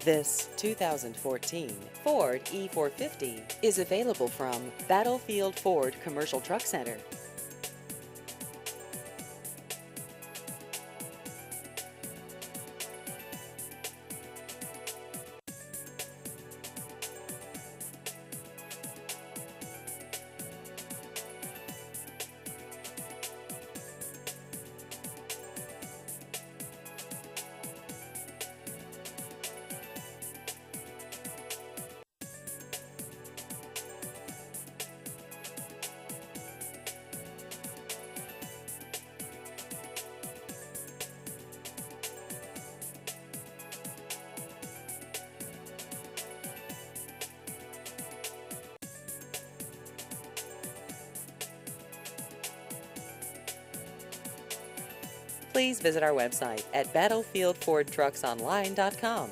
This 2014 Ford E450 is available from Battlefield Ford Commercial Truck Center. Please visit our website at battlefieldfordtrucksonline.com.